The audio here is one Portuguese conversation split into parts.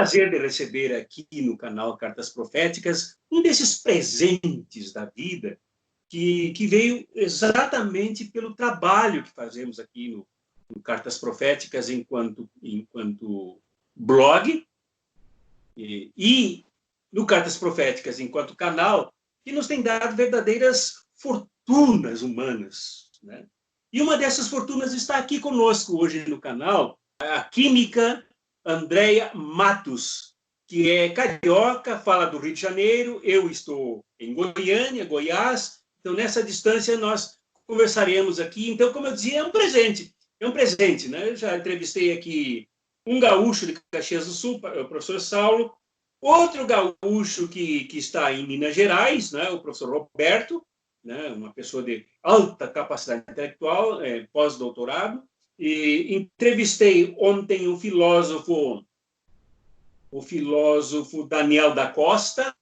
prazer de receber aqui no canal Cartas Proféticas um desses presentes da vida que veio exatamente pelo trabalho que fazemos aqui no Cartas Proféticas enquanto blog e no Cartas Proféticas enquanto canal, que nos tem dado verdadeiras fortunas humanas, né? E uma dessas fortunas está aqui conosco hoje no canal, a química Andréia Matos, que é carioca, fala do Rio de Janeiro, eu estou em Goiânia, Goiás, então nessa distância nós conversaremos aqui. Então, como eu dizia, é um presente, né? Eu já entrevistei aqui um gaúcho de Caxias do Sul, o professor Saulo, outro gaúcho que está em Minas Gerais, né? O professor Roberto, né? Uma pessoa de alta capacidade intelectual, pós-doutorado, e entrevistei ontem o filósofo Daniel da Costa,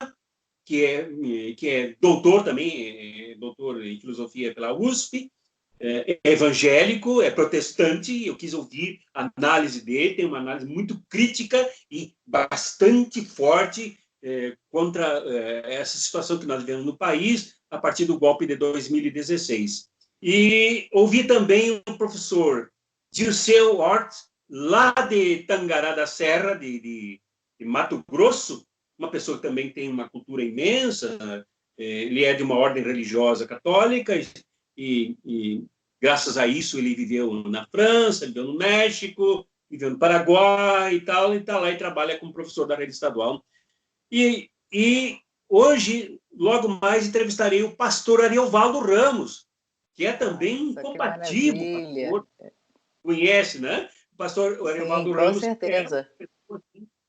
que é doutor também, doutor em filosofia pela USP, é evangélico, é protestante. Eu quis ouvir a análise dele, tem uma análise muito crítica e bastante forte contra essa situação que nós vivemos no país a partir do golpe de 2016. E ouvi também o professor Dirceu Hort, lá de Tangará da Serra, de Mato Grosso, uma pessoa que também tem uma cultura imensa. Ele é de uma ordem religiosa católica e graças a isso ele viveu na França, viveu no México, viveu no Paraguai e tal, e está lá e trabalha como professor da rede estadual. E hoje, logo mais, entrevistarei o pastor Ariovaldo Ramos, que é também um combativo pastor. Conhece, né? O pastor Ariovaldo Ramos certeza. É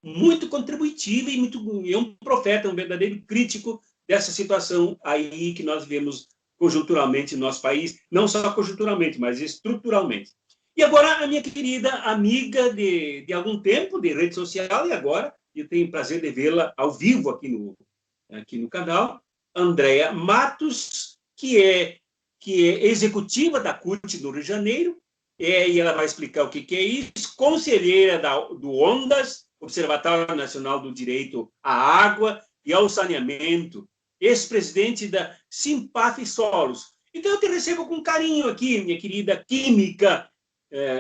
muito contributivo e é um profeta, um verdadeiro crítico dessa situação aí que nós vemos conjunturalmente no nosso país, não só conjunturalmente, mas estruturalmente. E agora, a minha querida amiga de algum tempo, de rede social, e agora eu tenho o prazer de vê-la ao vivo aqui no canal, Andréia Matos, que é executiva da CUT do Rio de Janeiro, e ela vai explicar o que é isso, conselheira do ONDAS, Observatório Nacional do Direito à Água e ao Saneamento, ex-presidente da Simpaf Solos. Então, eu te recebo com carinho aqui, minha querida química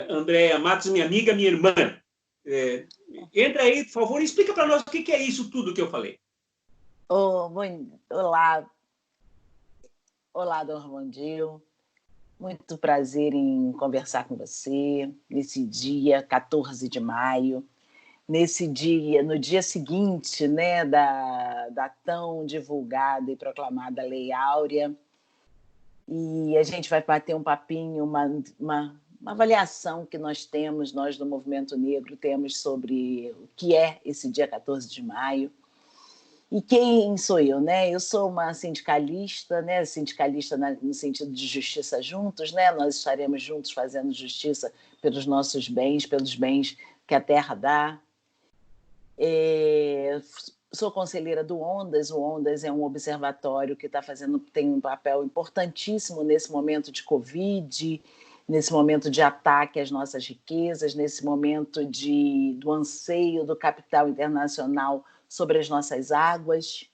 Andréia Matos, minha amiga, minha irmã. Entra aí, por favor, e explica para nós o que é isso tudo que eu falei. Olá, Dom Armandinho. Muito prazer em conversar com você nesse dia 14 de maio. Nesse dia, no dia seguinte, né, da tão divulgada e proclamada Lei Áurea. E a gente vai bater um papinho, uma avaliação que nós do Movimento Negro, temos sobre o que é esse dia 14 de maio. E quem sou eu, né? Eu sou uma sindicalista, né? Sindicalista no sentido de justiça juntos, né? Nós estaremos juntos fazendo justiça pelos nossos bens, pelos bens que a terra dá. Sou conselheira do ONDAS. O ONDAS é um observatório que tem um papel importantíssimo nesse momento de Covid, nesse momento de ataque às nossas riquezas, nesse momento do anseio do capital internacional sobre as nossas águas.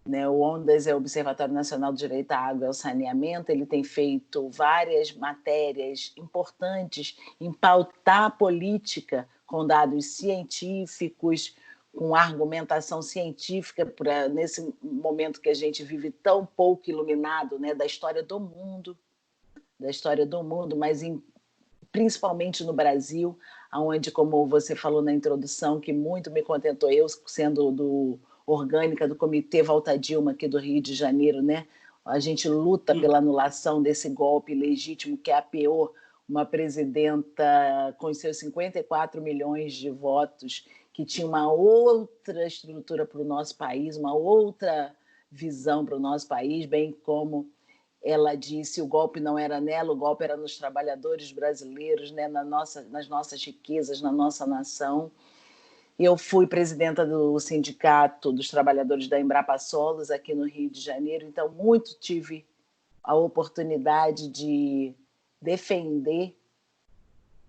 Né? O ONDAS é o Observatório Nacional do Direito à Água e ao Saneamento. Ele tem feito várias matérias importantes em pautar a política com dados científicos, com argumentação científica, nesse momento que a gente vive tão pouco iluminado, né, da história do mundo, mas principalmente no Brasil, onde, como você falou na introdução, que muito me contentou, eu sendo orgânica do Comitê Volta Dilma aqui do Rio de Janeiro, né? A gente luta pela anulação desse golpe legítimo que apeou uma presidenta com seus 54 milhões de votos, que tinha uma outra estrutura para o nosso país, uma outra visão para o nosso país, bem como ela disse, o golpe não era nela, o golpe era nos trabalhadores brasileiros, né, nas nossas riquezas, na nossa nação. Eu fui presidenta do Sindicato dos Trabalhadores da Embrapa Solos, aqui no Rio de Janeiro, então muito tive a oportunidade de defender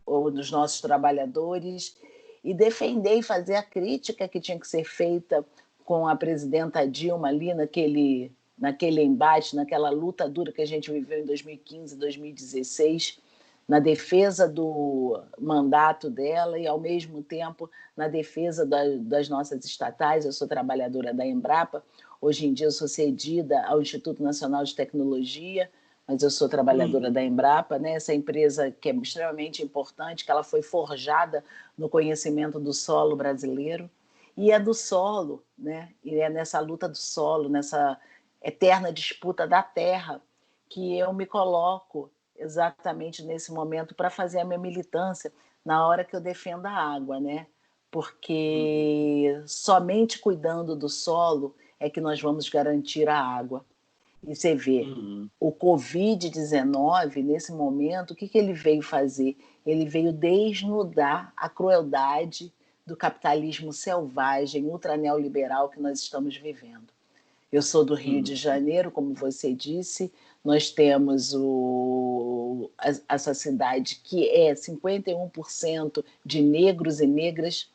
os nossos trabalhadores e defender e fazer a crítica que tinha que ser feita com a presidenta Dilma ali naquele embate, naquela luta dura que a gente viveu em 2015, 2016, na defesa do mandato dela e, ao mesmo tempo, na defesa das nossas estatais. Eu sou trabalhadora da Embrapa, hoje em dia eu sou cedida ao Instituto Nacional de Tecnologia, mas eu sou trabalhadora da Embrapa, né? Essa empresa que é extremamente importante, que ela foi forjada no conhecimento do solo brasileiro, e é do solo, né? E é nessa luta do solo, nessa eterna disputa da terra, que eu me coloco exatamente nesse momento para fazer a minha militância na hora que eu defendo a água, né? Porque somente cuidando do solo é que nós vamos garantir a água. E você vê, o Covid-19, nesse momento, o que ele veio fazer? Ele veio desnudar a crueldade do capitalismo selvagem, ultraneoliberal que nós estamos vivendo. Eu sou do Rio de Janeiro, como você disse, nós temos essa cidade que é 51% de negros e negras,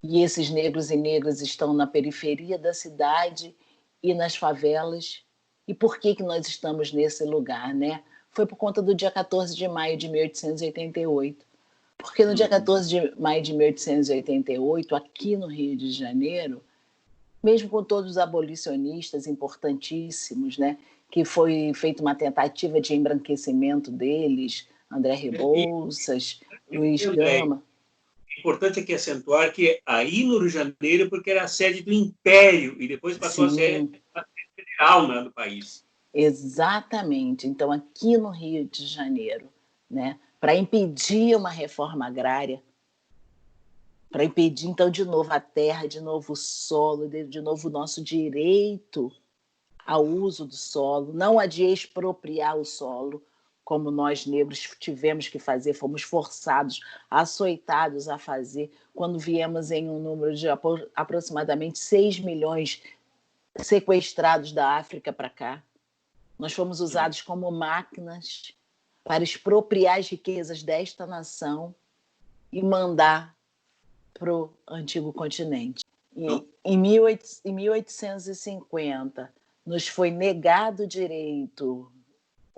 e esses negros e negras estão na periferia da cidade e nas favelas. E por que nós estamos nesse lugar, né? Foi por conta do dia 14 de maio de 1888. Porque no dia 14 de maio de 1888, aqui no Rio de Janeiro, mesmo com todos os abolicionistas importantíssimos, né, que foi feita uma tentativa de embranquecimento deles, André Rebouças, Luiz Gama. O importante aqui acentuar que aí no Rio de Janeiro, porque era a sede do Império, e depois passou a ser a sede federal, né, do país. Exatamente. Então, aqui no Rio de Janeiro, né, para impedir uma reforma agrária, para impedir, então, de novo a terra, de novo o solo, de novo o nosso direito ao uso do solo, não a de expropriar o solo, como nós negros tivemos que fazer, fomos forçados, açoitados a fazer, quando viemos em um número de aproximadamente 6 milhões sequestrados da África para cá. Nós fomos usados como máquinas para expropriar as riquezas desta nação e mandar para o antigo continente. Em 1850, nos foi negado o direito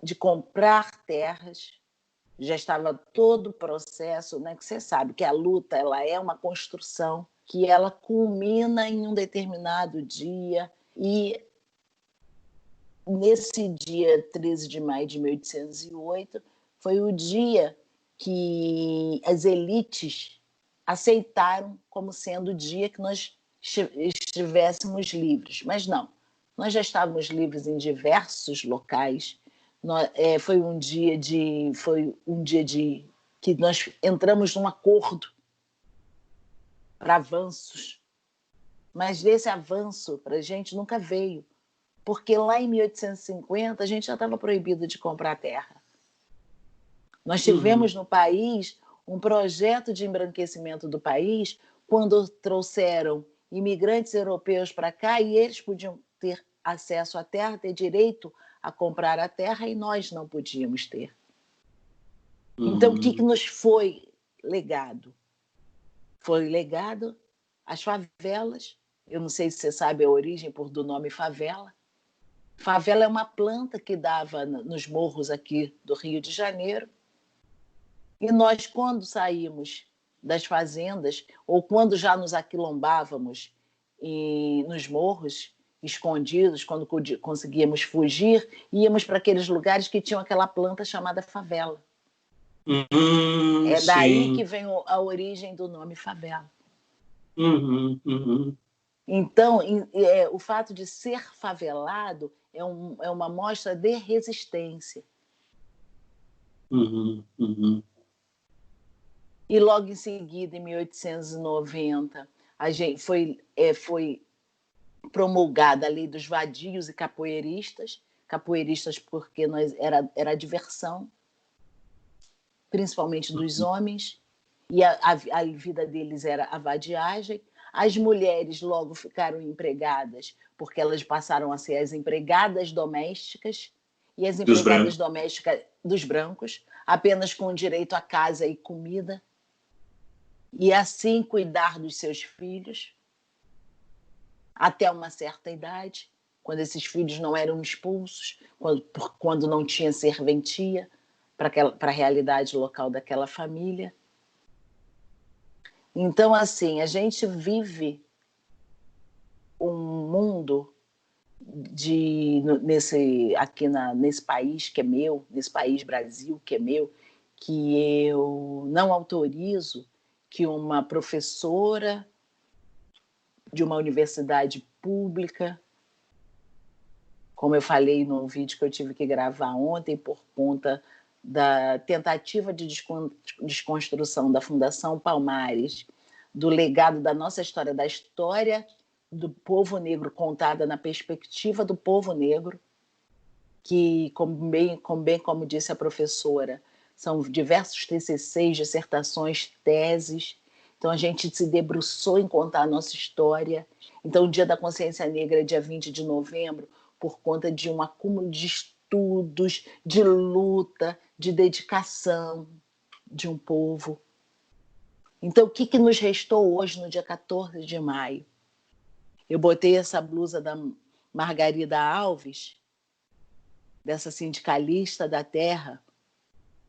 de comprar terras, já estava todo o processo, né, que você sabe que a luta ela é uma construção que ela culmina em um determinado dia, e nesse dia 13 de maio de 1808 foi o dia que as elites aceitaram como sendo o dia que nós estivéssemos livres. Mas não, nós já estávamos livres em diversos locais. Foi um dia que nós entramos num acordo para avanços, mas desse avanço para a gente nunca veio, porque lá em 1850 a gente já estava proibido de comprar terra. Nós tivemos no país um projeto de embranquecimento do país quando trouxeram imigrantes europeus para cá, e eles podiam ter acesso à terra, ter direito a comprar a terra, e nós não podíamos ter. Então, o que nos foi legado? Foi legado as favelas. Eu não sei se você sabe a origem do nome favela. Favela é uma planta que dava nos morros aqui do Rio de Janeiro. E nós, quando saímos das fazendas, ou quando já nos aquilombávamos nos morros, escondidos, quando conseguíamos fugir, íamos para aqueles lugares que tinham aquela planta chamada favela. É daí que vem a origem do nome favela. Então, o fato de ser favelado é uma mostra de resistência. E logo em seguida, em 1890, foi promulgada a lei dos vadios e capoeiristas porque era a diversão, principalmente dos homens, e a vida deles era a vadiagem. As mulheres logo ficaram empregadas, porque elas passaram a ser as empregadas domésticas, e as empregadas domésticas dos brancos, apenas com direito a casa e comida. e assim cuidar dos seus filhos até uma certa idade, quando esses filhos não eram expulsos, quando não tinha serventia para a realidade local daquela família. Então, assim, a gente vive um mundo nesse país que é meu, nesse país Brasil que é meu, que eu não autorizo que uma professora de uma universidade pública, como eu falei no vídeo que eu tive que gravar ontem por conta da tentativa de desconstrução da Fundação Palmares, do legado da nossa história, da história do povo negro contada na perspectiva do povo negro, que, como disse a professora, são diversos TCCs, dissertações, teses. Então, a gente se debruçou em contar a nossa história. Então, o Dia da Consciência Negra é dia 20 de novembro, por conta de um acúmulo de estudos, de luta, de dedicação de um povo. Então, o que nos restou hoje, no dia 14 de maio? Eu botei essa blusa da Margarida Alves, dessa sindicalista da terra,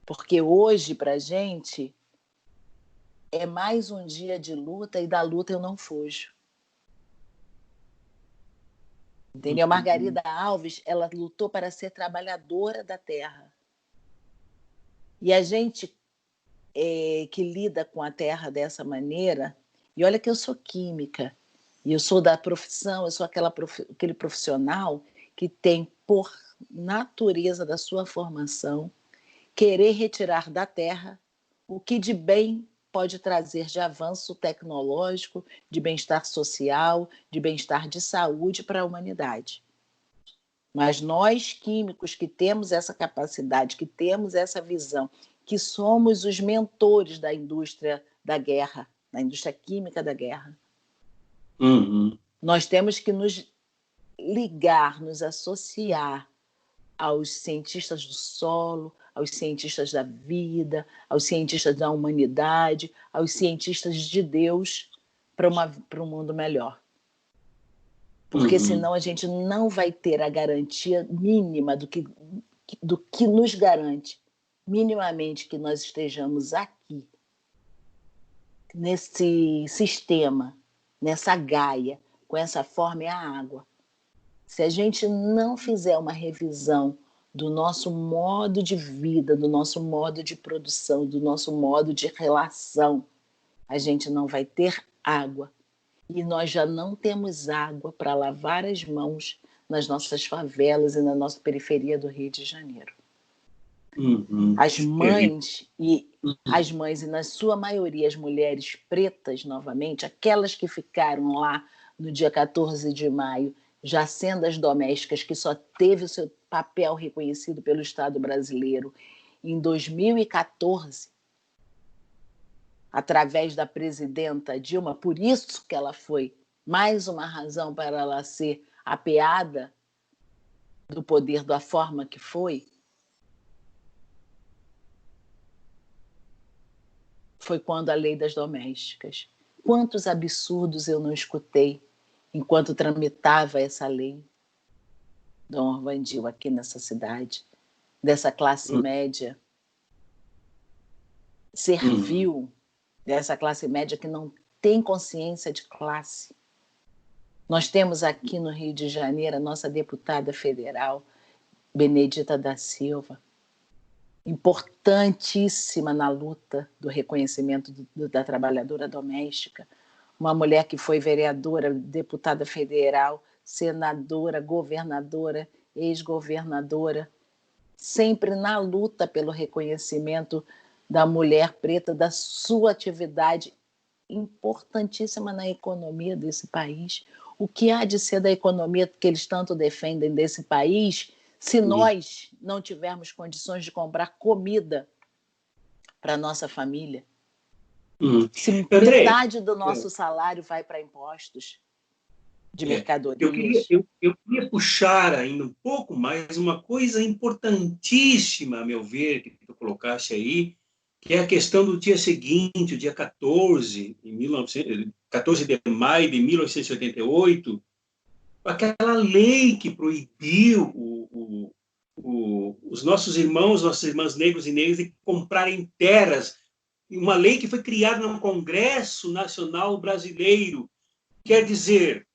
porque hoje, para a gente, é mais um dia de luta, e da luta eu não fujo. Entendeu? Margarida Alves, ela lutou para ser trabalhadora da terra. E a gente que lida com a terra dessa maneira, e olha que eu sou química, e eu sou da profissão, eu sou aquele profissional que tem, por natureza da sua formação, querer retirar da terra o que de bem pode trazer de avanço tecnológico, de bem-estar social, de bem-estar de saúde para a humanidade. Mas nós, químicos, que temos essa capacidade, que temos essa visão, que somos os mentores da indústria da guerra, da indústria química da guerra, nós temos que nos ligar, nos associar aos cientistas do solo, aos cientistas da vida, aos cientistas da humanidade, aos cientistas de Deus, para um mundo melhor. Porque senão a gente não vai ter a garantia mínima do que nos garante minimamente que nós estejamos aqui, nesse sistema, nessa Gaia, com essa forma, é a água. Se a gente não fizer uma revisão do nosso modo de vida, do nosso modo de produção, do nosso modo de relação, a gente não vai ter água. E nós já não temos água para lavar as mãos nas nossas favelas e na nossa periferia do Rio de Janeiro. As mães, e na sua maioria as mulheres pretas, novamente, aquelas que ficaram lá no dia 14 de maio, já sendo as domésticas, que só teve o seu papel reconhecido pelo Estado brasileiro em 2014, através da presidenta Dilma, por isso que ela foi mais uma razão para ela ser apeada do poder da forma que foi quando a lei das domésticas. Quantos absurdos eu não escutei enquanto tramitava essa lei, Dom Orvandil, aqui nessa cidade, dessa classe média servil, dessa classe média que não tem consciência de classe. Nós temos aqui no Rio de Janeiro a nossa deputada federal, Benedita da Silva, importantíssima na luta do reconhecimento da trabalhadora doméstica, uma mulher que foi vereadora, deputada federal, senadora, governadora, ex-governadora, sempre na luta pelo reconhecimento da mulher preta, da sua atividade importantíssima na economia desse país. O que há de ser da economia que eles tanto defendem desse país, se nós não tivermos condições de comprar comida para a nossa família? Se metade do nosso salário vai para impostos de mercadorias. Eu queria puxar ainda um pouco mais uma coisa importantíssima, a meu ver, que tu colocaste aí, que é a questão do dia seguinte, o dia 14, 14 de maio de 1888, aquela lei que proibiu os nossos irmãos, nossas irmãs negros e negras de comprarem terras, uma lei que foi criada no Congresso Nacional Brasileiro. Quer dizer,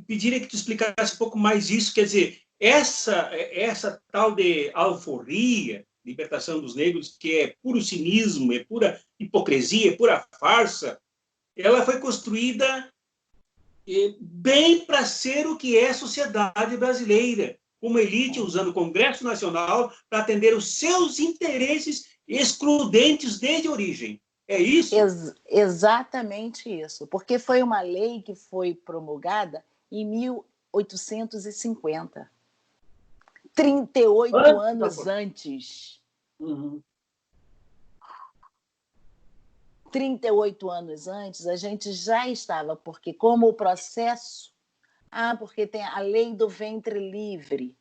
pediria que tu explicasse um pouco mais isso, quer dizer, essa tal de alforria, libertação dos negros, que é puro cinismo, é pura hipocrisia, é pura farsa, ela foi construída bem para ser o que é a sociedade brasileira, uma elite usando o Congresso Nacional para atender os seus interesses excludentes desde a origem. É isso? Exatamente isso, porque foi uma lei que foi promulgada em 1850, 38 anos antes. Uhum. 38 anos antes, a gente já estava, porque como o processo... porque tem a lei do ventre livre,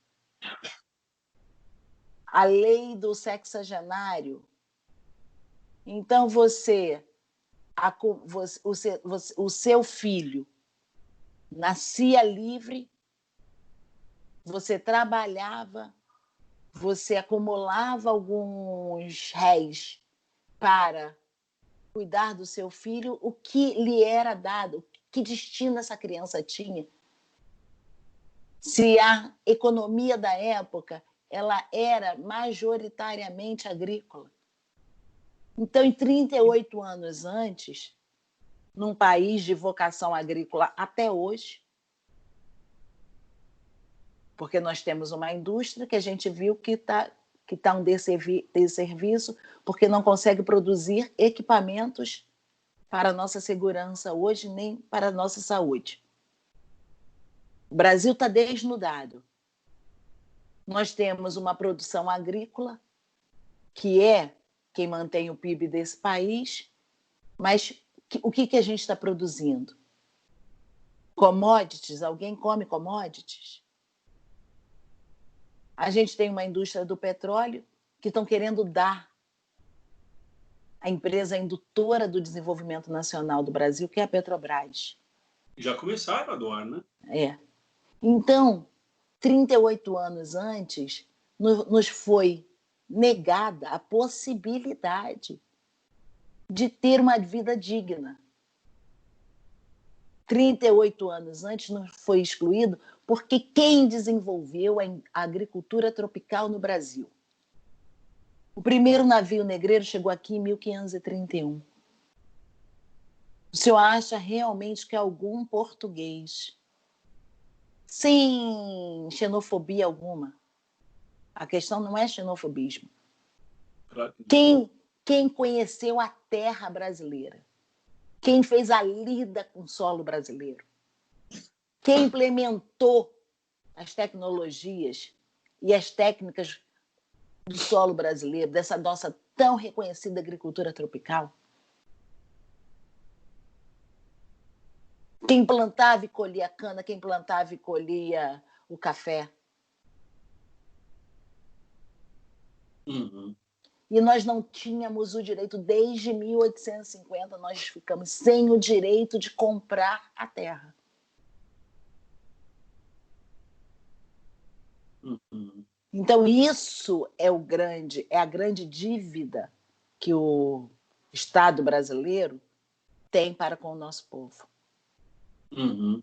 a lei do sexagenário. Então, o seu filho nascia livre, você trabalhava, você acumulava alguns réis para cuidar do seu filho, o que lhe era dado, que destino essa criança tinha. Se a economia da época ela era majoritariamente agrícola. Então, em 38 anos antes, num país de vocação agrícola até hoje, porque nós temos uma indústria que a gente viu que está um desserviço, porque não consegue produzir equipamentos para a nossa segurança hoje, nem para a nossa saúde. O Brasil está desnudado. Nós temos uma produção agrícola, que é quem mantém o PIB desse país, mas o que a gente está produzindo? Commodities? Alguém come commodities? A gente tem uma indústria do petróleo que estão querendo dar a empresa indutora do desenvolvimento nacional do Brasil, que é a Petrobras. Já começaram a doar, né? Então, 38 anos antes, nos foi negada a possibilidade de ter uma vida digna. 38 anos antes nos foi excluído porque quem desenvolveu a agricultura tropical no Brasil? O primeiro navio negreiro chegou aqui em 1531. O senhor acha realmente que algum português, sem xenofobia alguma, a questão não é xenofobismo, quem conheceu a terra brasileira, quem fez a lida com o solo brasileiro, quem implementou as tecnologias e as técnicas do solo brasileiro, dessa nossa tão reconhecida agricultura tropical, quem plantava e colhia a cana, quem plantava e colhia o café. Uhum. E nós não tínhamos o direito, desde 1850, nós ficamos sem o direito de comprar a terra. Uhum. Então, isso é a grande dívida que o Estado brasileiro tem para com o nosso povo. Uhum.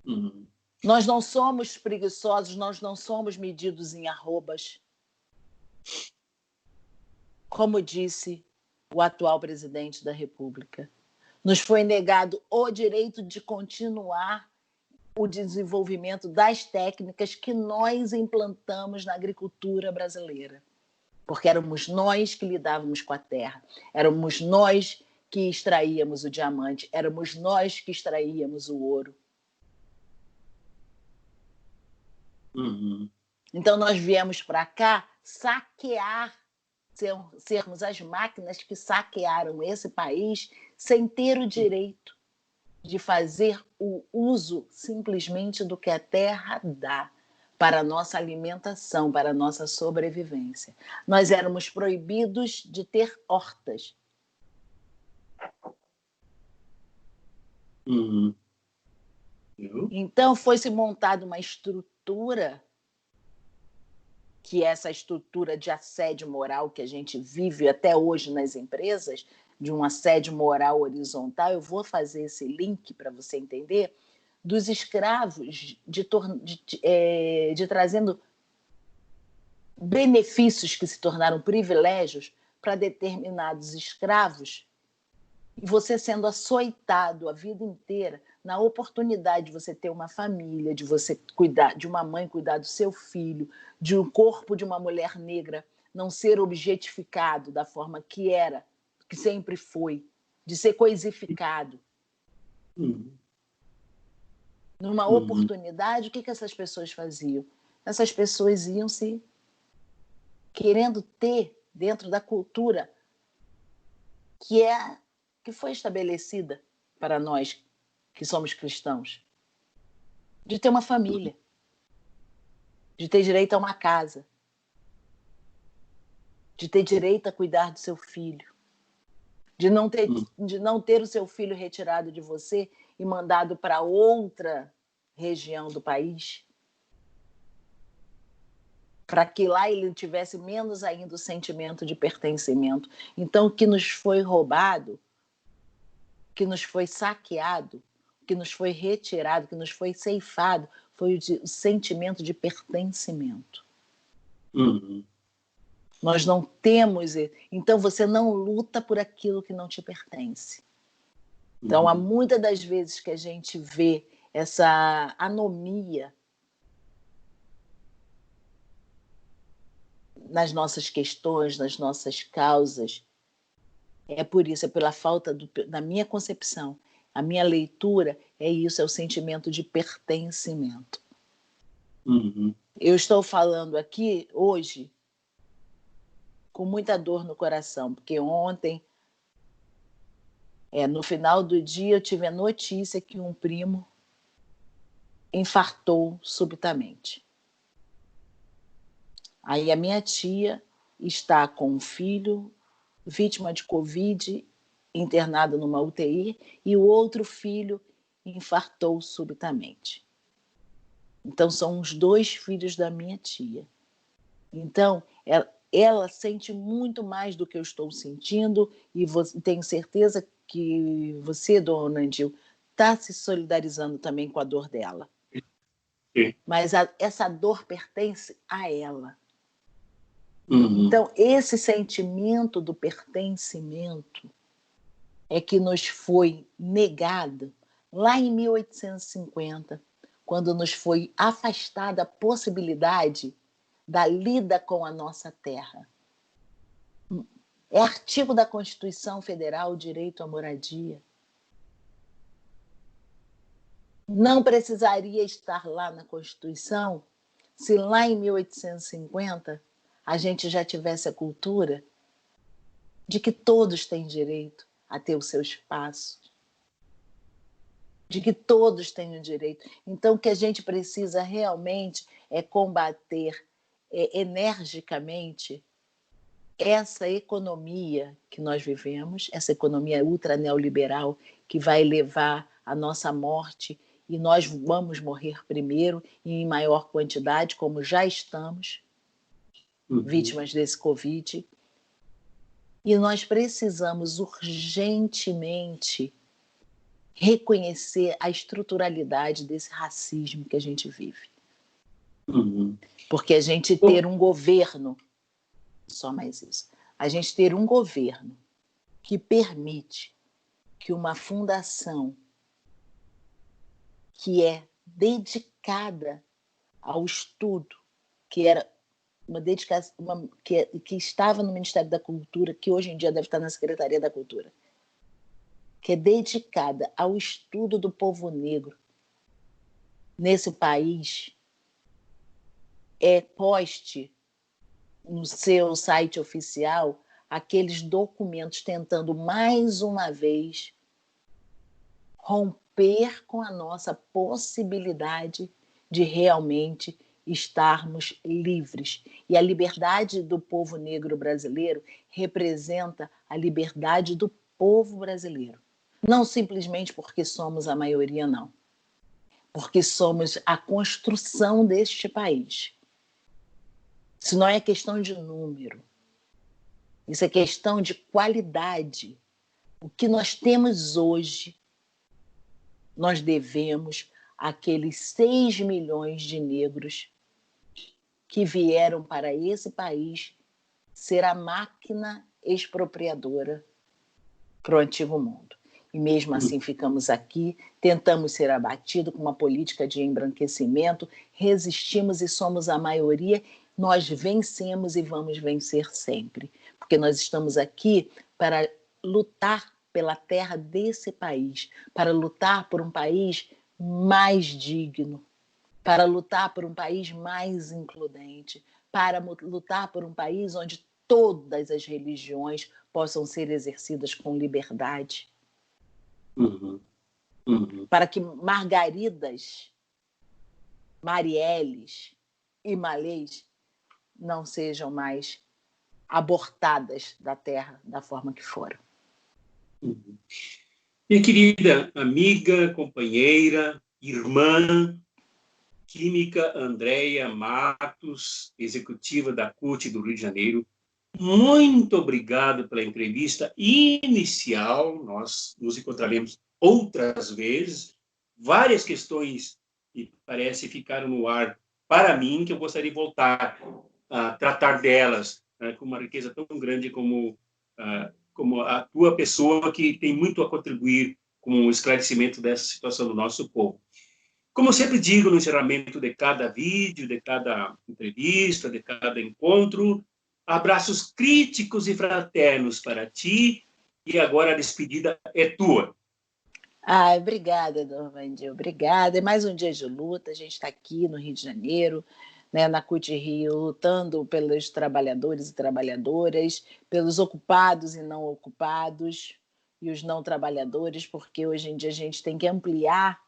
Uhum. Nós não somos preguiçosos, nós não somos medidos em arrobas. Como disse o atual presidente da República, nos foi negado o direito de continuar o desenvolvimento das técnicas que nós implantamos na agricultura brasileira. Porque éramos nós que lidávamos com a terra, éramos nós que extraíamos o diamante, éramos nós que extraíamos o ouro. Uhum. Então, nós viemos para cá saquear, sermos as máquinas que saquearam esse país sem ter o direito de fazer o uso simplesmente do que a terra dá, para a nossa alimentação, para a nossa sobrevivência. Nós éramos proibidos de ter hortas. Então, foi-se montada uma estrutura, que é essa estrutura de assédio moral que a gente vive até hoje nas empresas, de um assédio moral horizontal. Eu vou fazer esse link para você entender, dos escravos, de trazendo benefícios que se tornaram privilégios para determinados escravos, e você sendo açoitado a vida inteira na oportunidade de você ter uma família, de você cuidar, de uma mãe cuidar do seu filho, de um corpo de uma mulher negra não ser objetificado da forma que era, que sempre foi, de ser coisificado. Numa oportunidade, o que essas pessoas faziam? Essas pessoas iam se querendo ter dentro da cultura que foi estabelecida para nós que somos cristãos, de ter uma família, de ter direito a uma casa, de ter direito a cuidar do seu filho, de não ter o seu filho retirado de você e mandado para outra região do país, para que lá ele tivesse menos ainda o sentimento de pertencimento. Então, o que nos foi roubado, o que nos foi saqueado, o que nos foi retirado, o que nos foi ceifado, foi o sentimento de pertencimento. Nós não temos... Então, você não luta por aquilo que não te pertence. Então, há muitas das vezes que a gente vê essa anomia nas nossas questões, nas nossas causas. É por isso, é pela falta da minha concepção. A minha leitura é isso, é o sentimento de pertencimento. Eu estou falando aqui hoje com muita dor no coração, porque ontem, no final do dia, eu tive a notícia que um primo infartou subitamente. Aí a minha tia está com um filho vítima de Covid, internado numa UTI, e o outro filho infartou subitamente. Então, são os 2 filhos da minha tia. Então, ela sente muito mais do que eu estou sentindo, e tenho certeza que você, dona Andil, está se solidarizando também com a dor dela. Mas essa dor pertence a ela. Então, esse sentimento do pertencimento é que nos foi negado lá em 1850, quando nos foi afastada a possibilidade da lida com a nossa terra. É artigo da Constituição Federal o direito à moradia. Não precisaria estar lá na Constituição se lá em 1850 a gente já tivesse a cultura de que todos têm direito a ter o seu espaço, de que todos têm o direito. Então, o que a gente precisa realmente é combater energicamente essa economia que nós vivemos, essa economia ultra neoliberal que vai levar à nossa morte, e nós vamos morrer primeiro e em maior quantidade, como já estamos, vítimas desse Covid. E nós precisamos urgentemente reconhecer a estruturalidade desse racismo que a gente vive. Porque a gente ter um governo, só mais isso, a gente ter um governo que permite que uma fundação que é dedicada ao estudo, que era uma dedicação, que estava no Ministério da Cultura, que hoje em dia deve estar na Secretaria da Cultura, que é dedicada ao estudo do povo negro nesse país, poste no seu site oficial aqueles documentos tentando, mais uma vez, romper com a nossa possibilidade de realmente estarmos livres. E a liberdade do povo negro brasileiro representa a liberdade do povo brasileiro. Não simplesmente porque somos a maioria, não. Porque somos a construção deste país. Isso não é questão de número. Isso é questão de qualidade. O que nós temos hoje, nós devemos àqueles 6 milhões de negros que vieram para esse país ser a máquina expropriadora para o antigo mundo. E mesmo assim ficamos aqui, tentamos ser abatidos com uma política de embranquecimento, resistimos e somos a maioria, nós vencemos e vamos vencer sempre. Porque nós estamos aqui para lutar pela terra desse país, para lutar por um país mais digno, para lutar por um país mais includente, para lutar por um país onde todas as religiões possam ser exercidas com liberdade. Para que Margaridas, Marielles e Malês não sejam mais abortadas da terra da forma que foram. Minha querida amiga, companheira, irmã, química Andréia Matos, executiva da CUT do Rio de Janeiro, muito obrigado pela entrevista inicial. Nós nos encontraremos outras vezes. Várias questões que parece ficaram no ar para mim, que eu gostaria de voltar a tratar delas, né, com uma riqueza tão grande como a tua pessoa, que tem muito a contribuir com o esclarecimento dessa situação do nosso povo. Como eu sempre digo no encerramento de cada vídeo, de cada entrevista, de cada encontro, abraços críticos e fraternos para ti, e agora a despedida é tua. Obrigada, Normandie, obrigada. É mais um dia de luta, a gente está aqui no Rio de Janeiro, né, na CUT Rio, lutando pelos trabalhadores e trabalhadoras, pelos ocupados e não ocupados, e os não trabalhadores, porque hoje em dia a gente tem que ampliar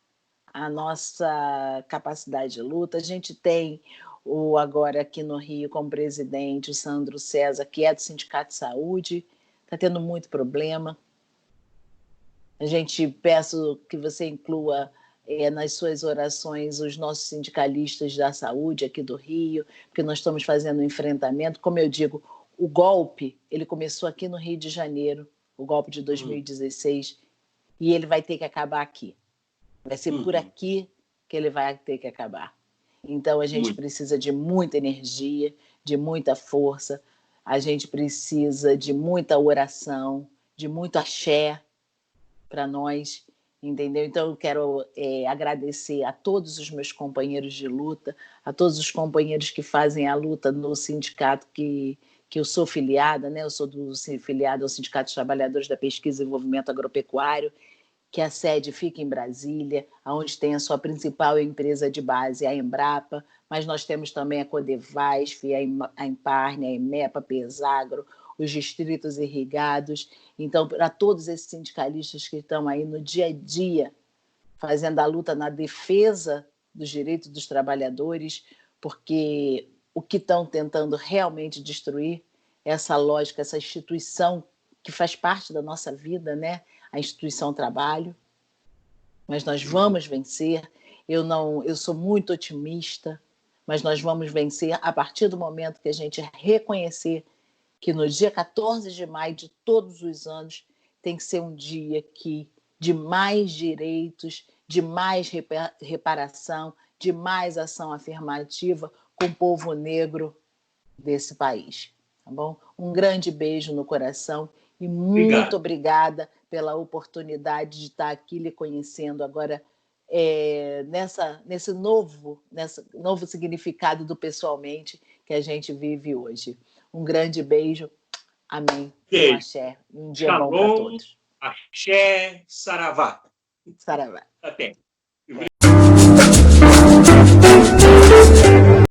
a nossa capacidade de luta. A gente tem agora aqui no Rio como presidente o Sandro César, que é do Sindicato de Saúde, está tendo muito problema. A gente peço que você inclua nas suas orações os nossos sindicalistas da saúde aqui do Rio, porque nós estamos fazendo um enfrentamento. Como eu digo, o golpe ele começou aqui no Rio de Janeiro, o golpe de 2016, e ele vai ter que acabar aqui. Vai ser por aqui que ele vai ter que acabar. Então, a gente precisa de muita energia, de muita força, a gente precisa de muita oração, de muito axé para nós, entendeu? Então, eu quero agradecer a todos os meus companheiros de luta, a todos os companheiros que fazem a luta no sindicato que eu sou filiada, né? Eu sou filiada ao Sindicato dos Trabalhadores da Pesquisa e Desenvolvimento Agropecuário, que a sede fica em Brasília, onde tem a sua principal empresa de base, a Embrapa, mas nós temos também a Codevasf, a Emparne, a Emepa, a Pesagro, os distritos irrigados. Então, para todos esses sindicalistas que estão aí no dia a dia, fazendo a luta na defesa dos direitos dos trabalhadores, porque o que estão tentando realmente destruir é essa lógica, essa instituição que faz parte da nossa vida, né? A instituição trabalho, mas nós vamos vencer. Eu sou muito otimista, mas nós vamos vencer a partir do momento que a gente reconhecer que no dia 14 de maio de todos os anos tem que ser um dia de mais direitos, de mais reparação, de mais ação afirmativa com o povo negro desse país. Tá bom? Um grande beijo no coração e muito obrigada pela oportunidade de estar aqui lhe conhecendo agora nesse novo significado do pessoalmente que a gente vive hoje. Um grande beijo. Amém. Um axé. Um dia bom para todos. Axé, saravá. Saravá. Até.